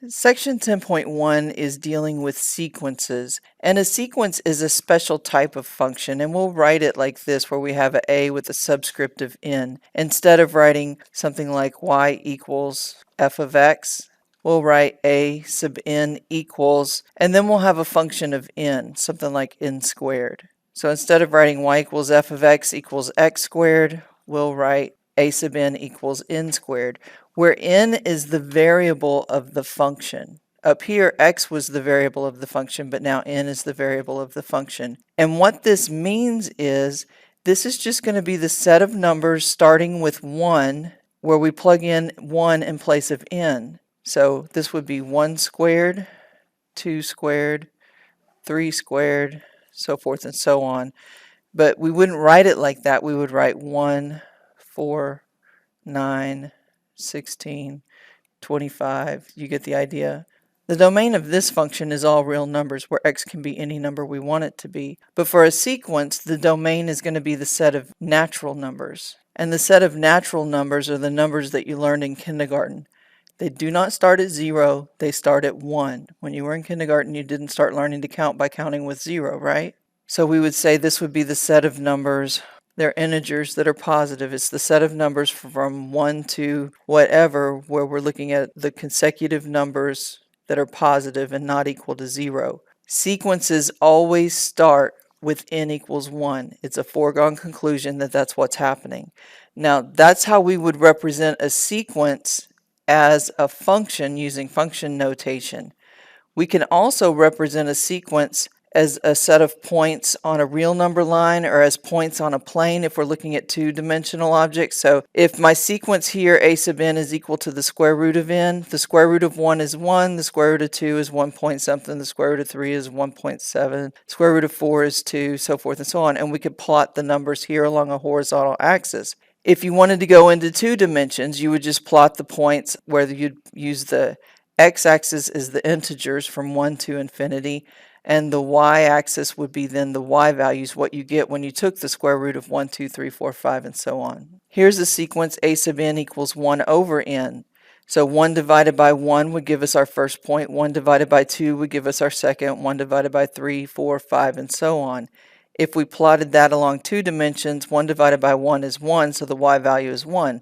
Section 10.1 is dealing with sequences, and a sequence is a special type of function, and we'll write it like this, where we have an a with a subscript of n. Instead of writing something like y equals f of x, we'll write a sub n equals, and then we'll have a function of n, something like n squared. So instead of writing y equals f of x equals x squared, we'll write a sub n equals n squared, where n is the variable of the function. Up here, x was the variable of the function, but now n is the variable of the function. And what this means is, this is just going to be the set of numbers starting with 1, where we plug in 1 in place of n. So this would be 1 squared, 2 squared, 3 squared, so forth and so on. But we wouldn't write it like that. We would write 1, 4, 9, 16, 25. You get the idea. The domain of this function is all real numbers, where x can be any number we want it to be. But for a sequence, the domain is going to be the set of natural numbers. And the set of natural numbers are the numbers that you learned in kindergarten. They do not start at 0, they start at 1. When you were in kindergarten, you didn't start learning to count by counting with 0, right? So we would say this would be the set of numbers. They're integers that are positive. It's the set of numbers from 1 to whatever, where we're looking at the consecutive numbers that are positive and not equal to 0. Sequences always start with n equals 1. It's a foregone conclusion that that's what's happening. Now, that's how we would represent a sequence as a function using function notation. We can also represent a sequence as a set of points on a real number line, or as points on a plane if we're looking at two-dimensional objects. So if my sequence here, a sub n, is equal to the square root of n, the square root of 1 is 1, the square root of 2 is 1 point something, the square root of 3 is 1.7, square root of 4 is 2, so forth and so on. And we could plot the numbers here along a horizontal axis. If you wanted to go into 2 dimensions, you would just plot the points where you'd use the x-axis as the integers from 1 to infinity, and the y-axis would be then the y values, what you get when you took the square root of 1, 2, 3, 4, 5, and so on. Here's the sequence a sub n equals 1 over n. So 1 divided by 1 would give us our first point, 1 divided by 2 would give us our second, 1 divided by 3, 4, 5, and so on. If we plotted that along 2 dimensions, 1 divided by 1 is 1, so the y value is 1.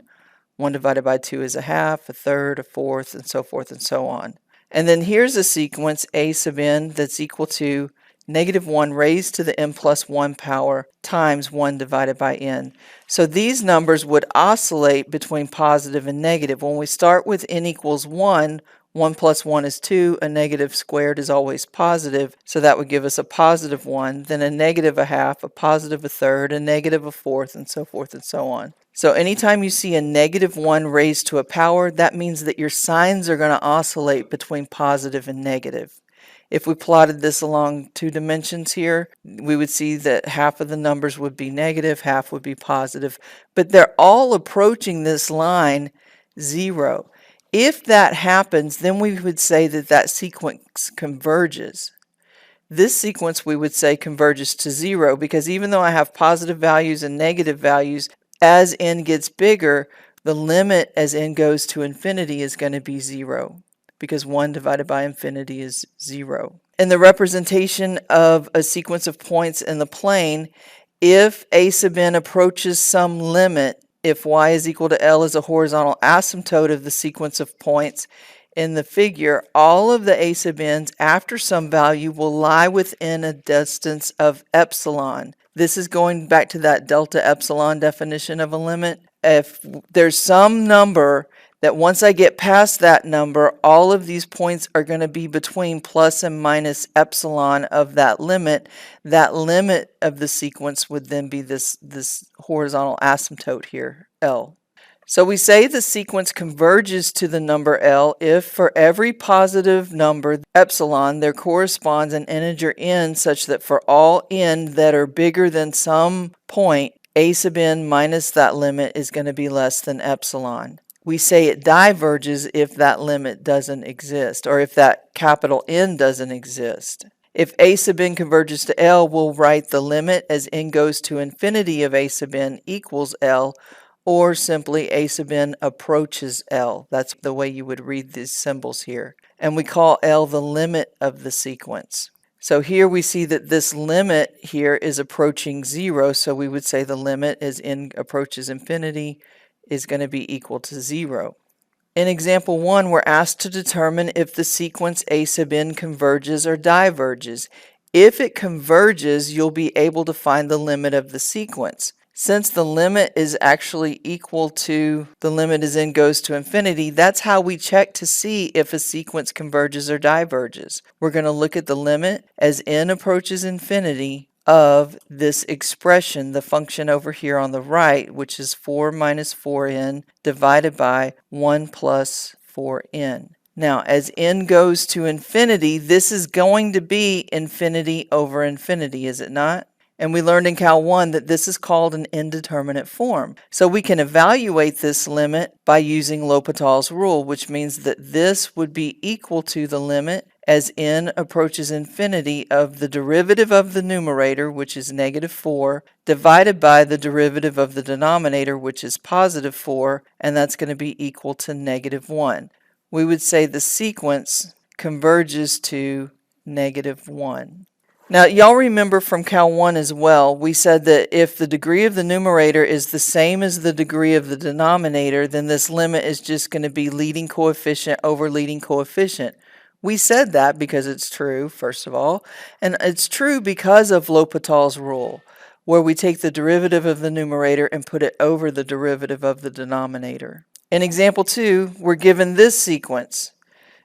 1 divided by 2 is a half, a third, a fourth, and so forth and so on. And then here's a sequence a sub n that's equal to negative 1 raised to the n plus 1 power times 1 divided by n. So these numbers would oscillate between positive and negative. When we start with n equals 1, 1 plus 1 is 2, a negative squared is always positive, so that would give us a positive 1, then a negative a half, a positive a third, a negative a fourth, and so forth and so on. So anytime you see a negative 1 raised to a power, that means that your signs are going to oscillate between positive and negative. If we plotted this along 2 dimensions here, we would see that half of the numbers would be negative, half would be positive, but they're all approaching this line 0. If that happens, then we would say that that sequence converges. This sequence, we would say, converges to 0, because even though I have positive values and negative values, as n gets bigger, the limit as n goes to infinity is going to be 0, because 1 divided by infinity is 0. In the representation of a sequence of points in the plane, if a sub n approaches some limit, if y is equal to L is a horizontal asymptote of the sequence of points in the figure, all of the a sub n's after some value will lie within a distance of epsilon. This is going back to that delta epsilon definition of a limit. If there's some number that once I get past that number, all of these points are going to be between plus and minus epsilon of that limit. That limit of the sequence would then be this horizontal asymptote here, L. So we say the sequence converges to the number L if for every positive number, epsilon, there corresponds an integer n such that for all n that are bigger than some point, a sub n minus that limit is going to be less than epsilon. We say it diverges if that limit doesn't exist, or if that capital N doesn't exist. If a sub n converges to L, we'll write the limit as n goes to infinity of a sub n equals L, or simply a sub n approaches L. That's the way you would read these symbols here. And we call L the limit of the sequence. So here we see that this limit here is approaching 0, so we would say the limit as n approaches infinity is going to be equal to 0. In example 1, we're asked to determine if the sequence a sub n converges or diverges. If it converges, you'll be able to find the limit of the sequence. Since the limit is actually equal to the limit as n goes to infinity, that's how we check to see if a sequence converges or diverges. We're going to look at the limit as n approaches infinity of this expression, the function over here on the right, which is 4 minus 4n divided by 1 plus 4n. Now, as n goes to infinity, this is going to be infinity over infinity, is it not? And we learned in Cal 1 that this is called an indeterminate form. So we can evaluate this limit by using L'Hopital's rule, which means that this would be equal to the limit as n approaches infinity of the derivative of the numerator, which is negative 4, divided by the derivative of the denominator, which is positive 4, and that's going to be equal to negative 1. We would say the sequence converges to negative 1. Now, y'all remember from Cal 1 as well, we said that if the degree of the numerator is the same as the degree of the denominator, then this limit is just going to be leading coefficient over leading coefficient. We said that because it's true, first of all, and it's true because of L'Hopital's rule, where we take the derivative of the numerator and put it over the derivative of the denominator. In example 2, we're given this sequence,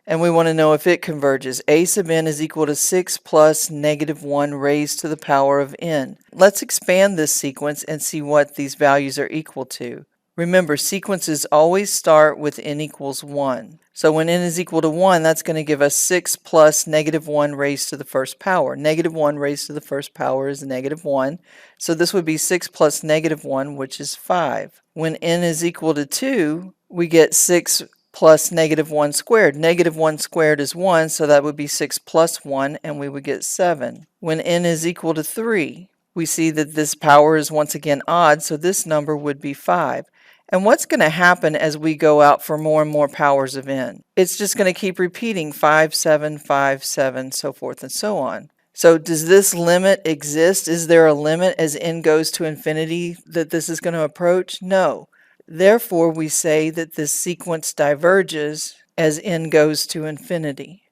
and we want to know if it converges. A sub n is equal to 6 plus negative 1 raised to the power of n. Let's expand this sequence and see what these values are equal to. Remember, sequences always start with n equals 1. So when n is equal to 1, that's going to give us 6 plus negative 1 raised to the first power. Negative 1 raised to the first power is negative 1. So this would be 6 plus negative 1, which is 5. When n is equal to 2, we get 6 plus negative 1 squared. Negative 1 squared is 1, so that would be 6 plus 1, and we would get 7. When n is equal to 3, we see that this power is once again odd, so this number would be 5. And what's going to happen as we go out for more and more powers of n? It's just going to keep repeating 5, 7, 5, 7, so forth and so on. So does this limit exist? Is there a limit as n goes to infinity that this is going to approach? No. Therefore, we say that this sequence diverges as n goes to infinity.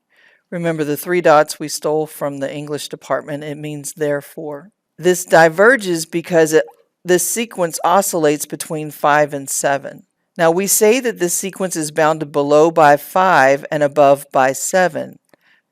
Remember, the 3 dots we stole from the English department. It means therefore. This diverges because this sequence oscillates between 5 and 7. Now, we say that this sequence is bounded below by 5 and above by 7.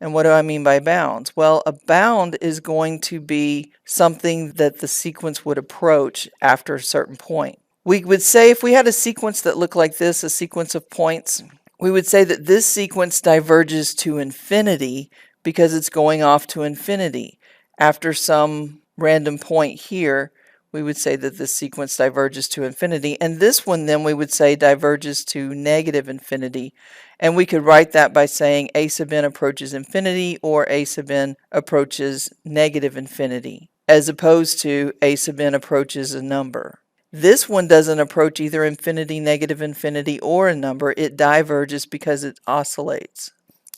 And what do I mean by bounds? Well, a bound is going to be something that the sequence would approach after a certain point. We would say if we had a sequence that looked like this, a sequence of points, we would say that this sequence diverges to infinity because it's going off to infinity. After some random point here, we would say that this sequence diverges to infinity. And this one then we would say diverges to negative infinity. And we could write that by saying a sub n approaches infinity or a sub n approaches negative infinity, as opposed to a sub n approaches a number. This one doesn't approach either infinity, negative infinity, or a number. It diverges because it oscillates.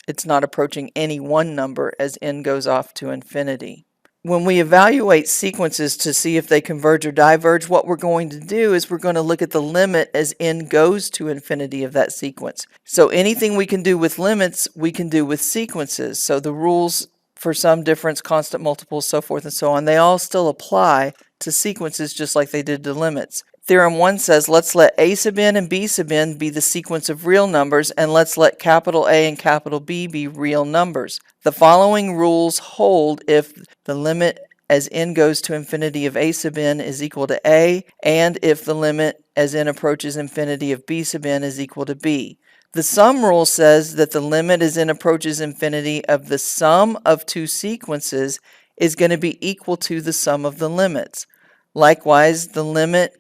It's not approaching any one number as n goes off to infinity. When we evaluate sequences to see if they converge or diverge, what we're going to do is we're going to look at the limit as n goes to infinity of that sequence. So anything we can do with limits, we can do with sequences. So the rules for sum, difference, constant multiples, so forth and so on, they all still apply to sequences just like they did to limits. Theorem 1 says, let's let a sub n and b sub n be the sequence of real numbers, and let's let capital A and capital B be real numbers. The following rules hold if the limit as n goes to infinity of a sub n is equal to a, and if the limit as n approaches infinity of b sub n is equal to b. The sum rule says that the limit as n approaches infinity of the sum of two sequences is going to be equal to the sum of the limits. Likewise, the limit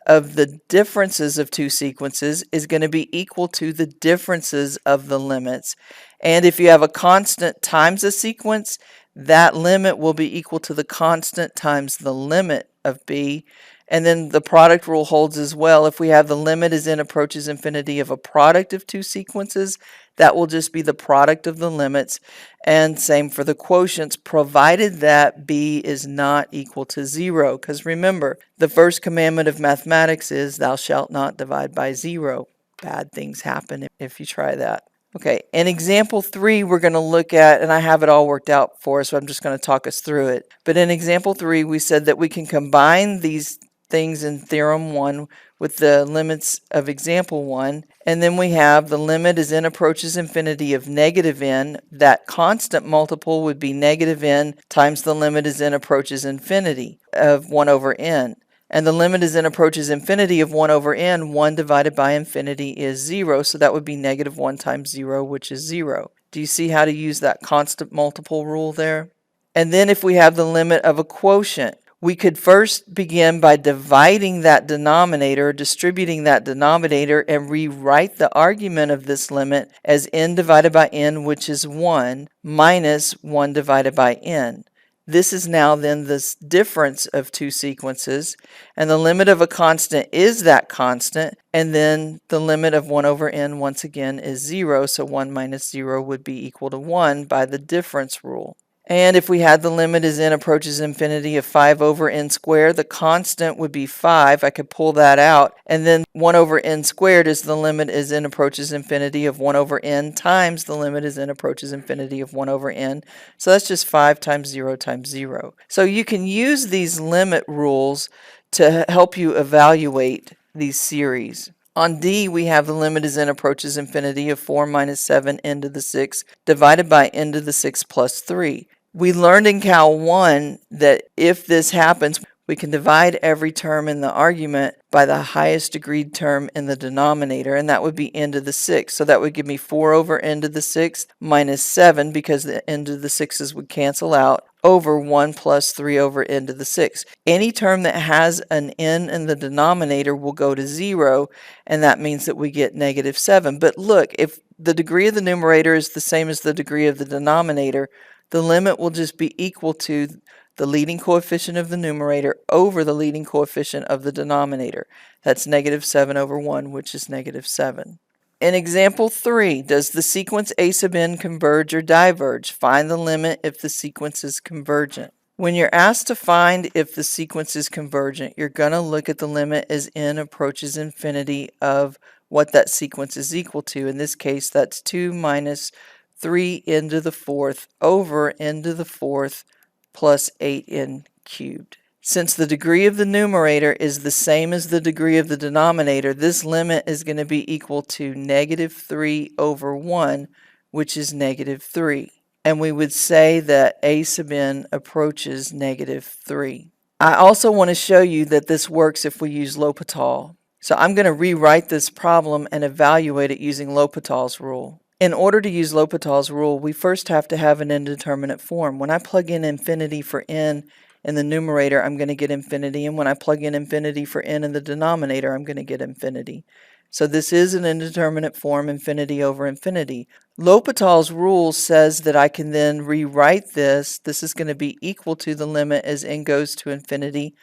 of the differences of two sequences is going to be equal to the differences of the limits. And if you have a constant times a sequence, that limit will be equal to the constant times the limit of b. And then the product rule holds as well. If we have the limit as n approaches infinity of a product of two sequences, that will just be the product of the limits. And same for the quotients, provided that b is not equal to 0. Because remember, the first commandment of mathematics is thou shalt not divide by 0. Bad things happen if you try that. Okay, in example 3, we're going to look at, and I have it all worked out for us, so I'm just going to talk us through it. But in example 3, we said that we can combine these things in theorem 1 with the limits of example 1, and then we have the limit as n approaches infinity of negative n. That constant multiple would be negative n times the limit as n approaches infinity of 1 over n. And the limit as n approaches infinity of 1 over n, 1 divided by infinity is 0, so that would be negative 1 times 0, which is 0. Do you see how to use that constant multiple rule there? And then if we have the limit of a quotient, we could first begin by dividing that denominator, distributing that denominator, and rewrite the argument of this limit as n divided by n, which is 1, minus 1 divided by n. This is now then this difference of two sequences, and the limit of a constant is that constant, and then the limit of 1 over n once again is 0, so 1 minus 0 would be equal to 1 by the difference rule. And if we had the limit as n approaches infinity of 5 over n squared, the constant would be 5. I could pull that out. And then 1 over n squared is the limit as n approaches infinity of 1 over n times the limit as n approaches infinity of 1 over n. So that's just 5 times 0 times 0. So you can use these limit rules to help you evaluate these series. On D, we have the limit as n approaches infinity of 4 minus 7 n to the 6 divided by n to the 6 plus 3. We learned in Cal 1 that if this happens, we can divide every term in the argument by the highest degreed term in the denominator, and that would be n to the 6. So that would give me 4 over n to the 6 minus 7, because the n to the 6's would cancel out, over 1 plus 3 over n to the 6. Any term that has an n in the denominator will go to 0, and that means that we get negative 7. But look, if the degree of the numerator is the same as the degree of the denominator, the limit will just be equal to the leading coefficient of the numerator over the leading coefficient of the denominator. That's negative 7 over 1, which is negative 7. In example 3, does the sequence a sub n converge or diverge? Find the limit if the sequence is convergent. When you're asked to find if the sequence is convergent, you're going to look at the limit as n approaches infinity of what that sequence is equal to. In this case, that's 2 minus 3n to the 4th over n to the 4th plus 8n cubed. Since the degree of the numerator is the same as the degree of the denominator, this limit is going to be equal to negative 3 over 1, which is negative 3. And we would say that a sub n approaches negative 3. I also want to show you that this works if we use L'Hopital. So I'm going to rewrite this problem and evaluate it using L'Hopital's rule. In order to use L'Hopital's rule, we first have to have an indeterminate form. When I plug in infinity for n in the numerator, I'm going to get infinity, and when I plug in infinity for n in the denominator, I'm going to get infinity. So this is an indeterminate form, infinity over infinity. L'Hopital's rule says that I can then rewrite this. This is going to be equal to the limit as n goes to infinity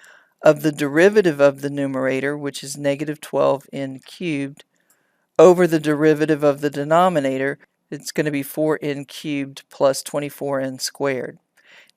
of the derivative of the numerator, which is negative 12n cubed, over the derivative of the denominator. It's going to be 4n cubed plus 24n squared.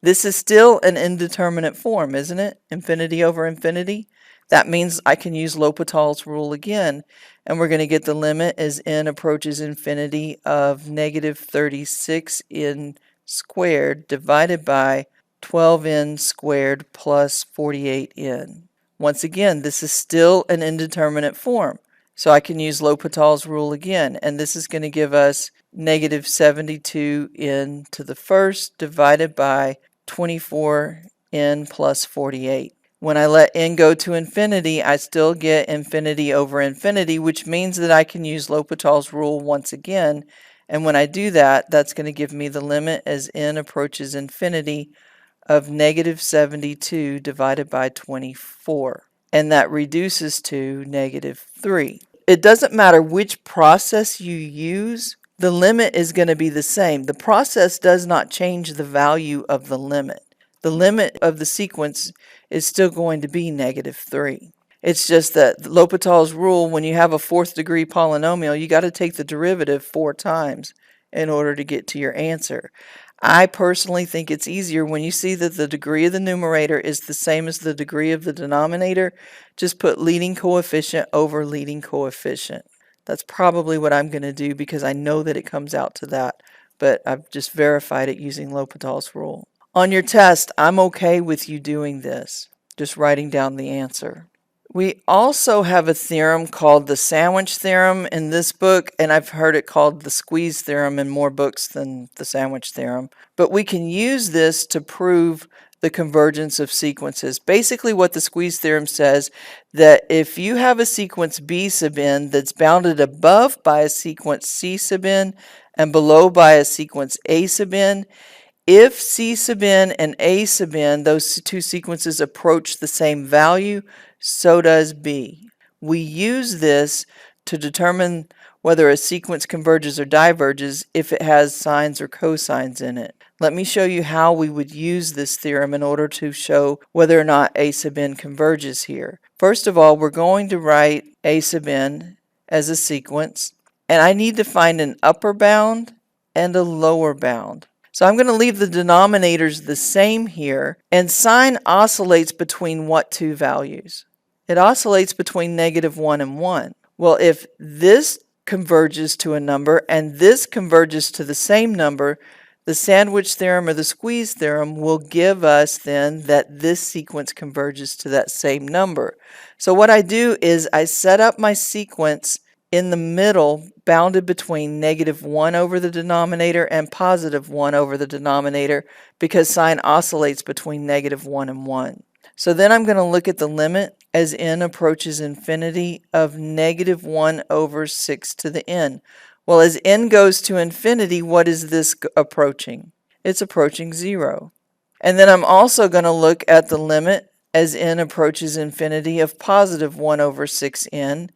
This is still an indeterminate form, isn't it? Infinity over infinity. That means I can use L'Hopital's rule again, and we're going to get the limit as n approaches infinity of negative 36n squared divided by 12n squared plus 48n. Once again, this is still an indeterminate form. So I can use L'Hopital's rule again, and this is going to give us negative 72n to the first divided by 24n plus 48. When I let n go to infinity, I still get infinity over infinity, which means that I can use L'Hopital's rule once again. And when I do that, that's going to give me the limit as n approaches infinity of negative 72 divided by 24. And that reduces to negative 3. It doesn't matter which process you use, the limit is going to be the same. The process does not change the value of the limit. The limit of the sequence is still going to be -3. It's just that L'Hopital's rule, when you have a 4th degree polynomial, you got to take the derivative 4 times in order to get to your answer. I personally think it's easier when you see that the degree of the numerator is the same as the degree of the denominator, just put leading coefficient over leading coefficient. That's probably what I'm going to do because I know that it comes out to that, but I've just verified it using L'Hopital's rule. On your test, I'm okay with you doing this, just writing down the answer. We also have a theorem called the sandwich theorem in this book, and I've heard it called the squeeze theorem in more books than the sandwich theorem. But we can use this to prove the convergence of sequences. Basically what the squeeze theorem says, that if you have a sequence B sub n that's bounded above by a sequence C sub n and below by a sequence A sub n, if C sub n and A sub n, those two sequences approach the same value, so does B. We use this to determine whether a sequence converges or diverges if it has sines or cosines in it. Let me show you how we would use this theorem in order to show whether or not A sub n converges here. First of all, we're going to write A sub n as a sequence, and I need to find an upper bound and a lower bound. So I'm going to leave the denominators the same here, and sine oscillates between what two values? It oscillates between -1 and 1. Well, if this converges to a number and this converges to the same number, the sandwich theorem or the squeeze theorem will give us then that this sequence converges to that same number. So what I do is I set up my sequence in the middle, bounded between -1 over the denominator and +1 over the denominator, because sine oscillates between -1 and 1. So then I'm going to look at the limit as n approaches infinity of -1 over 6 to the n. Well, as n goes to infinity, what is this approaching? It's approaching 0. And then I'm also going to look at the limit as n approaches infinity of +1 over 6n,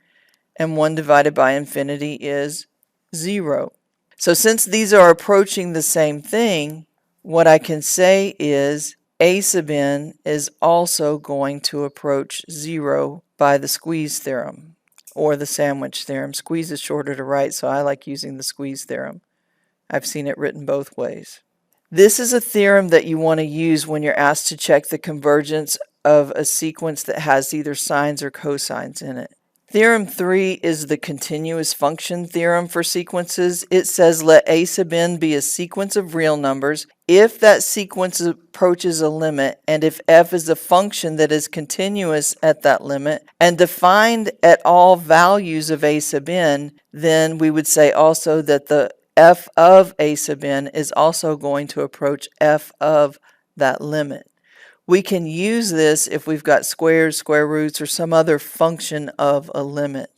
and 1 divided by infinity is 0. So since these are approaching the same thing, what I can say is A sub n is also going to approach 0 by the squeeze theorem or the sandwich theorem. Squeeze is shorter to write, so I like using the squeeze theorem. I've seen it written both ways. This is a theorem that you want to use when you're asked to check the convergence of a sequence that has either sines or cosines in it. Theorem 3 is the continuous function theorem for sequences. It says let A sub n be a sequence of real numbers if that sequence approaches a limit and if f is a function that is continuous at that limit and defined at all values of A sub n, then we would say also that the f of A sub n is also going to approach f of that limit. We can use this if we've got squares, square roots, or some other function of a limit.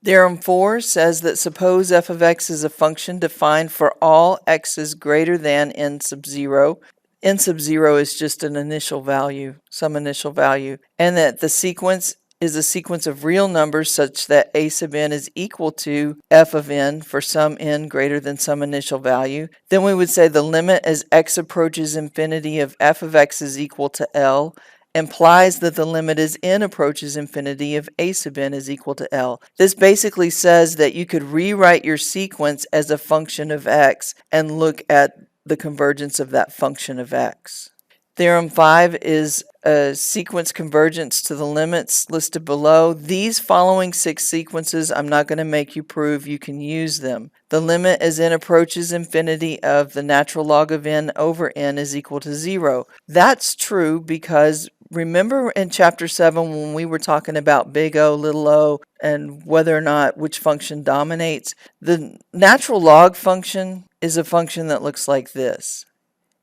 Theorem 4 says that suppose f of x is a function defined for all x's greater than n sub 0. N sub 0 is just an initial value, some initial value, and that the sequence is a sequence of real numbers such that A sub n is equal to f of n for some n greater than some initial value. Then we would say the limit as x approaches infinity of f of x is equal to L implies that the limit as n approaches infinity of A sub n is equal to L. This basically says that you could rewrite your sequence as a function of x and look at the convergence of that function of x. Theorem 5 is a sequence convergence to the limits listed below. These following 6 sequences, I'm not going to make you prove, you can use them. The limit as n approaches infinity of the natural log of n over n is equal to 0. That's true because remember in chapter 7 when we were talking about big O, little o, and whether or not which function dominates? The natural log function is a function that looks like this.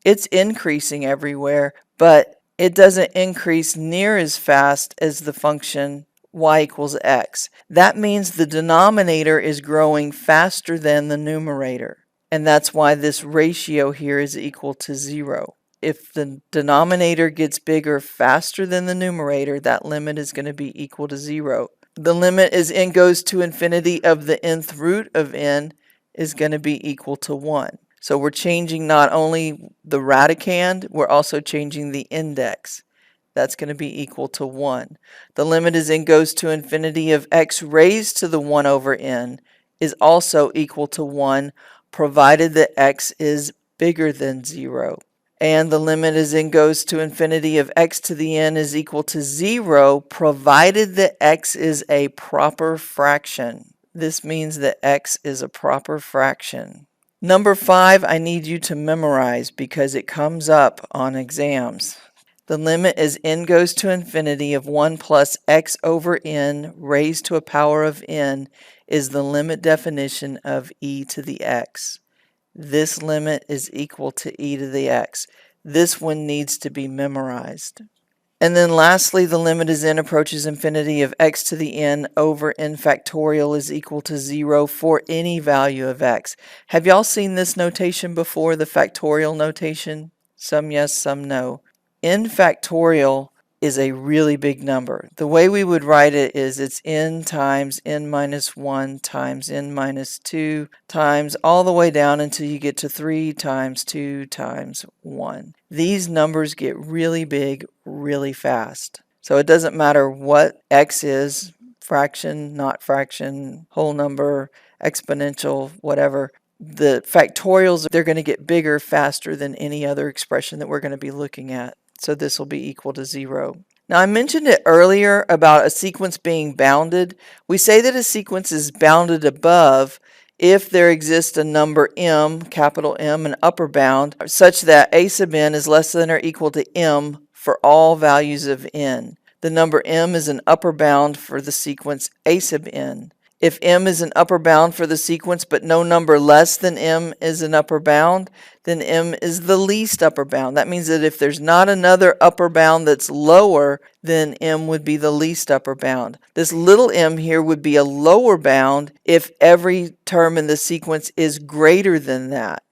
It's increasing everywhere, but it doesn't increase near as fast as the function y equals x. That means the denominator is growing faster than the numerator, and that's why this ratio here is equal to 0. If the denominator gets bigger faster than the numerator, that limit is going to be equal to 0. The limit as n goes to infinity of the nth root of n is going to be equal to 1. So we're changing not only the radicand, we're also changing the index. That's going to be equal to 1. The limit as n goes to infinity of x raised to the 1 over n is also equal to 1, provided that x is bigger than 0. And the limit as n goes to infinity of x to the n is equal to 0, provided that x is a proper fraction. This means that x is a proper fraction. Number 5, I need you to memorize because it comes up on exams. The limit as n goes to infinity of 1 plus x over n raised to a power of n is the limit definition of e to the x. This limit is equal to e to the x. This one needs to be memorized. And then lastly, the limit as n approaches infinity of x to the n over n factorial is equal to 0 for any value of x. Have y'all seen this notation before, the factorial notation? Some yes, some no. N factorial is a really big number. The way we would write it is it's n times n minus 1 times n minus 2 times all the way down until you get to 3 times 2 times 1. These numbers get really big really fast. So it doesn't matter what x is, fraction, not fraction, whole number, exponential, whatever. The factorials, they're going to get bigger faster than any other expression that we're going to be looking at. So this will be equal to 0. Now I mentioned it earlier about a sequence being bounded. We say that a sequence is bounded above if there exists a number m, capital M, an upper bound, such that a sub n is less than or equal to m for all values of n. The number m is an upper bound for the sequence a sub n. If m is an upper bound for the sequence but no number less than m is an upper bound, then m is the least upper bound. That means that if there's not another upper bound that's lower, then m would be the least upper bound. This little m here would be a lower bound if every term in the sequence is greater than that.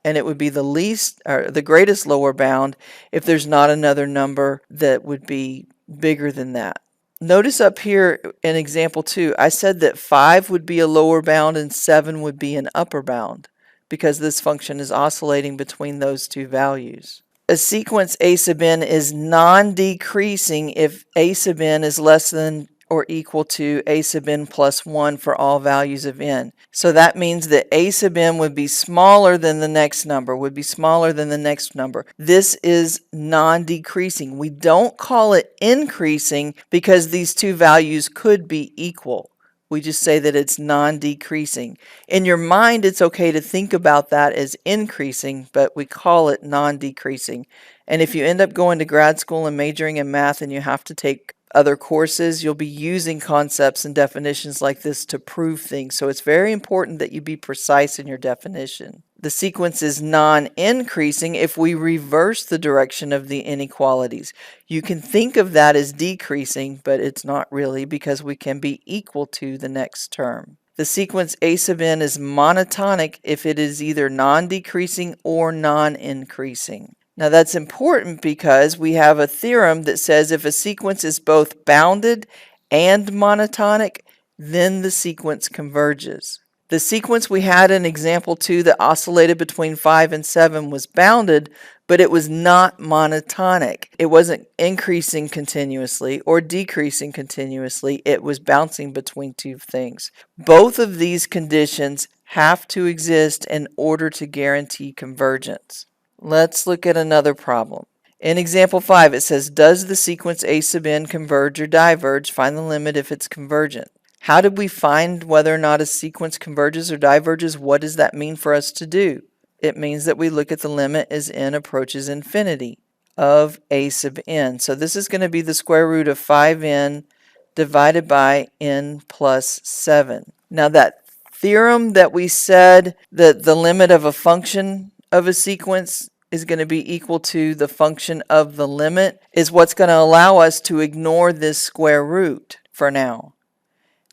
And it would be the least or the greatest lower bound if there's not another number that would be bigger than that. Notice up here in example 2, I said that 5 would be a lower bound and 7 would be an upper bound because this function is oscillating between those two values. A sequence a sub n is non-decreasing if a sub n is less than or equal to a sub n plus 1 for all values of n. So that means that a sub n would be smaller than the next number, would be smaller than the next number. This is non-decreasing. We don't call it increasing because these two values could be equal. We just say that it's non-decreasing. In your mind, it's okay to think about that as increasing, but we call it non-decreasing. And if you end up going to grad school and majoring in math and you have to take other courses, you'll be using concepts and definitions like this to prove things. So it's very important that you be precise in your definition. The sequence is non-increasing if we reverse the direction of the inequalities. You can think of that as decreasing, but it's not really because we can be equal to the next term. The sequence a sub n is monotonic if it is either non-decreasing or non-increasing. Now that's important because we have a theorem that says if a sequence is both bounded and monotonic, then the sequence converges. The sequence we had in example 2 that oscillated between 5 and 7 was bounded, but it was not monotonic. It wasn't increasing continuously or decreasing continuously. It was bouncing between two things. Both of these conditions have to exist in order to guarantee convergence. Let's look at another problem. In example 5, it says, does the sequence a sub n converge or diverge? Find the limit if it's convergent. How did we find whether or not a sequence converges or diverges? What does that mean for us to do? It means that we look at the limit as n approaches infinity of a sub n. So this is going to be the square root of 5n divided by n plus 7. Now that theorem that we said that the limit of a function of a sequence is going to be equal to the function of the limit is what's going to allow us to ignore this square root for now.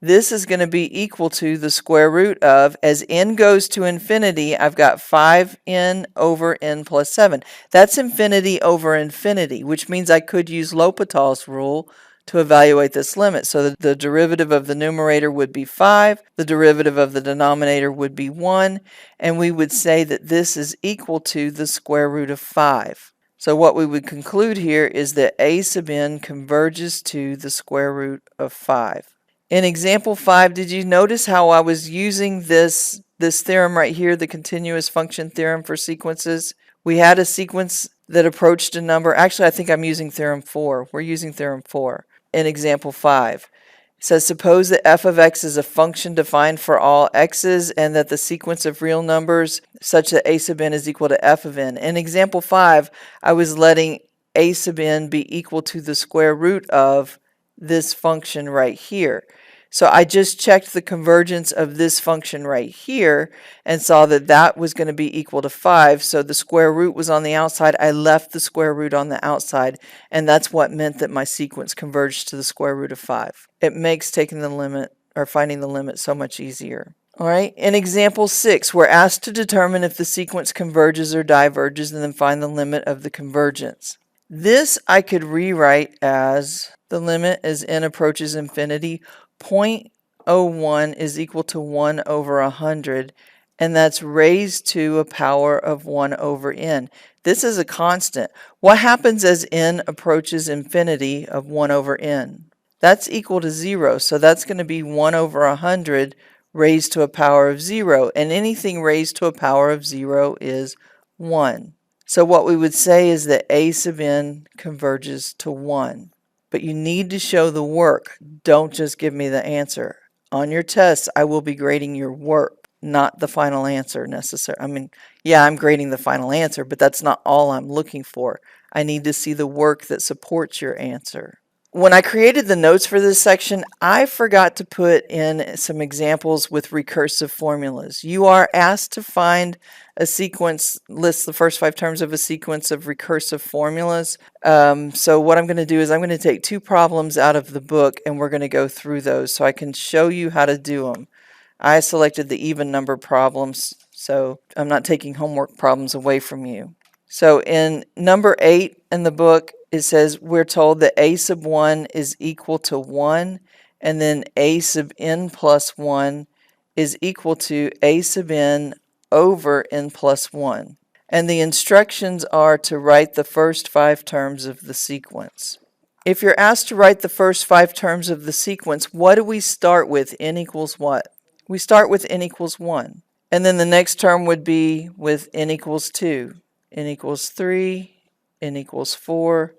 This is going to be equal to the square root of, as n goes to infinity, I've got 5n over n plus 7. That's infinity over infinity, which means I could use L'Hopital's rule to evaluate this limit. So the derivative of the numerator would be 5, the derivative of the denominator would be 1, and we would say that this is equal to the square root of 5. So what we would conclude here is that a sub n converges to the square root of 5. In example 5, did you notice how I was using this theorem right here, the continuous function theorem for sequences? We had a sequence that approached a number. Actually, I think I'm using theorem 4. We're using theorem 4 in example 5. It says, suppose that f of x is a function defined for all x's and that the sequence of real numbers such that a sub n is equal to f of n. In example 5, I was letting a sub n be equal to the square root of this function right here. So I just checked the convergence of this function right here and saw that that was going to be equal to 5. So the square root was on the outside. I left the square root on the outside, and that's what meant that my sequence converged to the square root of 5. It makes taking the limit or finding the limit so much easier. All right, in example 6, we're asked to determine if the sequence converges or diverges and then find the limit of the convergence. This I could rewrite as the limit as n approaches infinity. 0.01 is equal to 1 over 100, and that's raised to a power of 1 over n. This is a constant. What happens as n approaches infinity of 1 over n? That's equal to 0, so that's going to be 1 over 100 raised to a power of 0, and anything raised to a power of 0 is 1. So what we would say is that a sub n converges to 1. But you need to show the work. Don't just give me the answer. On your tests, I will be grading your work, not the final answer necessarily. I mean, yeah, I'm grading the final answer, but that's not all I'm looking for. I need to see the work that supports your answer. When I created the notes for this section, I forgot to put in some examples with recursive formulas. You are asked to find a sequence, list the first 5 terms of a sequence of recursive formulas. So what I'm going to do is I'm going to take 2 problems out of the book and we're going to go through those so I can show you how to do them. I selected the even number problems, so I'm not taking homework problems away from you. So in number 8 in the book, it says we're told that a sub 1 is equal to 1, and then a sub n plus 1 is equal to a sub n over n plus 1. And the instructions are to write the first 5 terms of the sequence. If you're asked to write the first 5 terms of the sequence, what do we start with? N equals what? We start with n equals 1. And then the next term would be with n equals 2, n equals 3, n equals 4,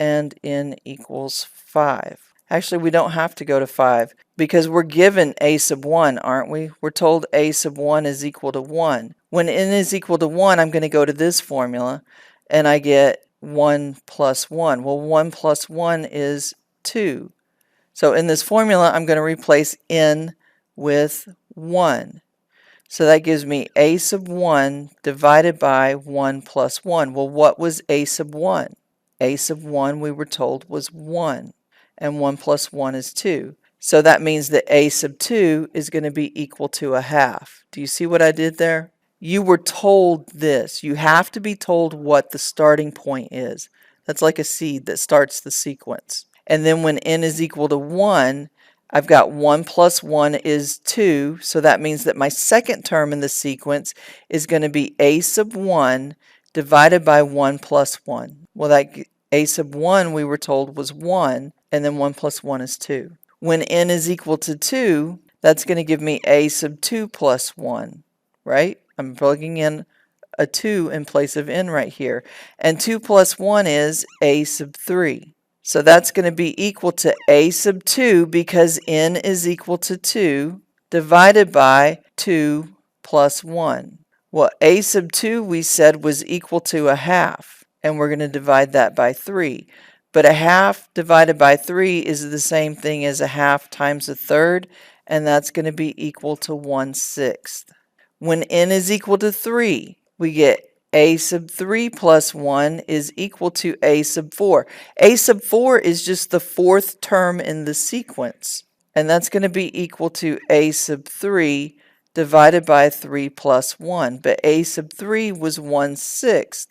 and n equals 5. Actually, we don't have to go to 5 because we're given a sub 1, aren't we? We're told a sub 1 is equal to 1. When n is equal to 1, I'm going to go to this formula, and I get 1 plus 1. Well, 1 plus 1 is 2. So in this formula, I'm going to replace n with 1. So that gives me a sub 1 divided by 1 plus 1. Well, what was a sub 1? A sub 1, we were told, was 1. And 1 plus 1 is 2. So that means that a sub 2 is going to be equal to a half. Do you see what I did there? You were told this. You have to be told what the starting point is. That's like a seed that starts the sequence. And then when n is equal to 1, I've got 1 plus 1 is 2, so that means that my second term in the sequence is going to be a sub 1 divided by 1 plus 1. Well, that a sub 1 we were told was 1, and then 1 plus 1 is 2. When n is equal to 2, that's going to give me a sub 2 plus 1, right? I'm plugging in a 2 in place of n right here. And 2 plus 1 is a sub 3. So that's going to be equal to a sub 2 because n is equal to 2 divided by 2 plus 1. Well, a sub 2 we said was equal to a half, and we're going to divide that by 3. But a half divided by 3 is the same thing as a half times a third, and that's going to be equal to 1/6. When n is equal to 3, we get a sub 3 plus 1 is equal to a sub 4. A sub 4 is just the 4th term in the sequence, and that's going to be equal to a sub 3 divided by 3 plus 1. But a sub 3 was 1/6,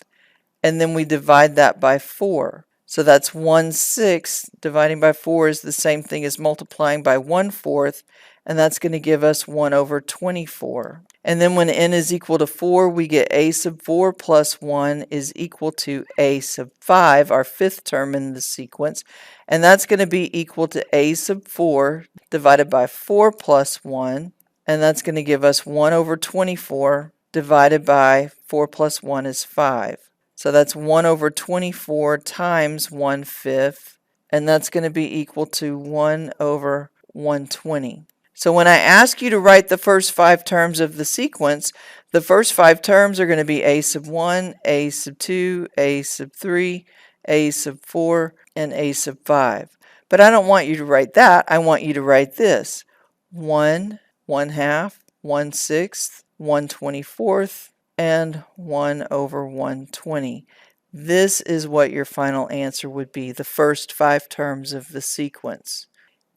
and then we divide that by 4. So that's 1/6 dividing by 4 is the same thing as multiplying by 1/4, and that's going to give us 1/24. And then when n is equal to 4, we get a sub 4 plus 1 is equal to a sub 5, our fifth term in the sequence. And that's going to be equal to a sub 4 divided by 4 plus 1. And that's going to give us 1/24 divided by 4 plus 1 is 5. So that's 1/24 times 1/5, and that's going to be equal to 1/120. So when I ask you to write the first 5 terms of the sequence, the first 5 terms are going to be a sub 1, a sub 2, a sub 3, a sub 4, and a sub 5. But I don't want you to write that. I want you to write this: 1, 1/2, 1/6, 1/24, and 1/120. This is what your final answer would be, the first 5 terms of the sequence.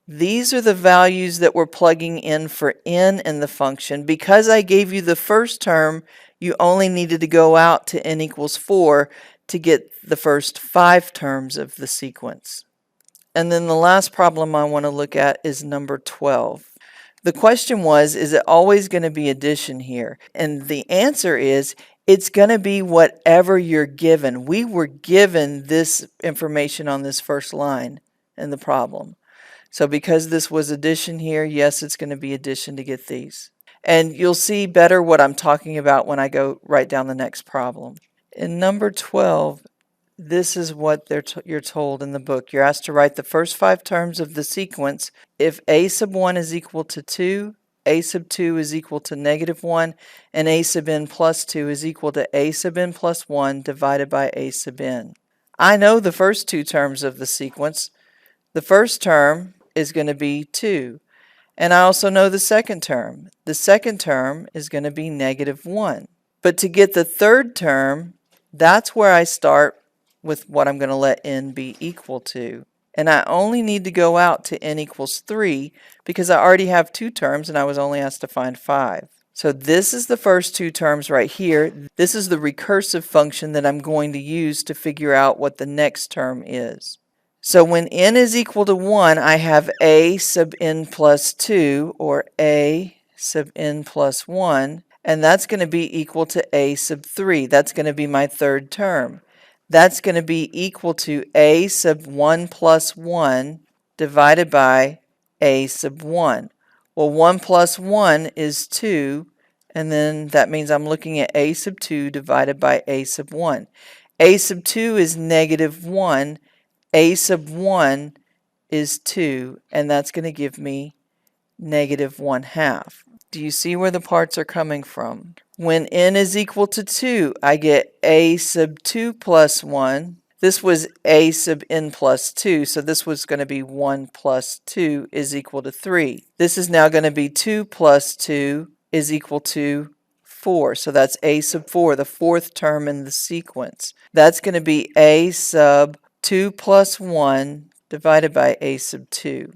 These are the values that we're plugging in for n in the function. Because I gave you the first term, you only needed to go out to n equals 4 to get the first 5 terms of the sequence. And then the last problem I want to look at is number 12. The question was, is it always going to be addition here? And the answer is, it's going to be whatever you're given. We were given this information on this first line in the problem. So because this was addition here, yes, it's going to be addition to get these. And you'll see better what I'm talking about when I go write down the next problem. In number 12, this is what you're told in the book. You're asked to write the first 5 terms of the sequence. If a sub 1 is equal to 2, a sub 2 is equal to -1, and a sub n plus 2 is equal to a sub n plus 1 divided by a sub n. I know the first 2 terms of the sequence. The first term is going to be 2. And I also know the second term. The second term is going to be -1. But to get the third term, that's where I start with what I'm going to let n be equal to. And I only need to go out to n equals 3 because I already have 2 terms and I was only asked to find 5. So this is the first 2 terms right here. This is the recursive function that I'm going to use to figure out what the next term is. So when n is equal to 1, I have a sub n plus 2, or a sub n plus 1, and that's going to be equal to a sub 3. That's going to be my third term. That's going to be equal to a sub 1 plus 1 divided by a sub 1. Well, 1 plus 1 is 2, and then that means I'm looking at a sub 2 divided by a sub 1. A sub 2 is -1. A sub 1 is 2, and that's going to give me -1/2. Do you see where the parts are coming from? When n is equal to 2, I get a sub 2 plus 1. This was a sub n plus 2, so this was going to be 1 plus 2 is equal to 3. This is now going to be 2 plus 2 is equal to 4. So that's a sub 4, the fourth term in the sequence. That's going to be a sub 2 plus 1 divided by a sub 2.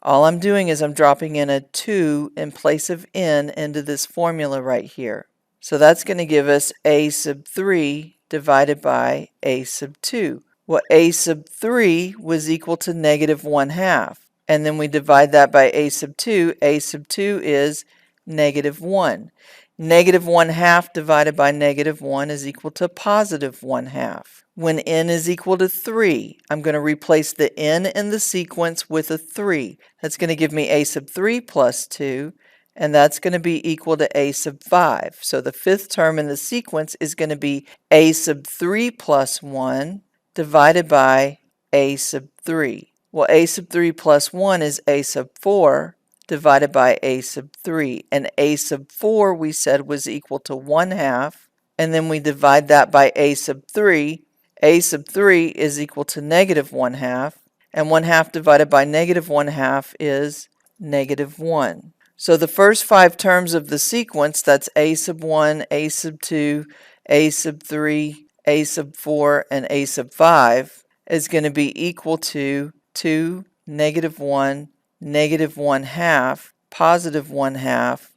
All I'm doing is I'm dropping in a 2 in place of n into this formula right here. So that's going to give us a sub 3 divided by a sub 2. Well, a sub 3 was equal to -1/2. And then we divide that by a sub 2. A sub 2 is -1. -1/2 divided by -1 is equal to +1/2. When n is equal to 3, I'm going to replace the n in the sequence with a 3. That's going to give me a sub 3 plus 2, and that's going to be equal to a sub 5. So the fifth term in the sequence is going to be a sub 3 plus 1 divided by a sub 3. Well, a sub 3 plus 1 is a sub 4 divided by a sub 3. And a sub 4 we said was equal to 1/2, and then we divide that by a sub 3. A sub 3 is equal to -1/2, and 1/2 divided by -1/2 is -1. So the first 5 terms of the sequence, that's a sub 1, a sub 2, a sub 3, a sub 4, and a sub 5, is going to be equal to 2, -1, -1/2, +1/2,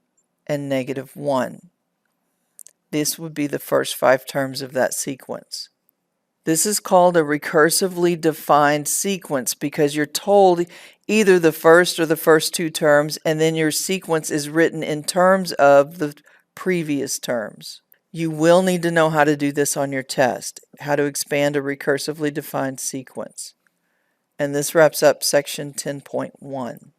and -1. This would be the first 5 terms of that sequence. This is called a recursively defined sequence because you're told either the first or the first two terms, and then your sequence is written in terms of the previous terms. You will need to know how to do this on your test, how to expand a recursively defined sequence. And this wraps up section 10.1.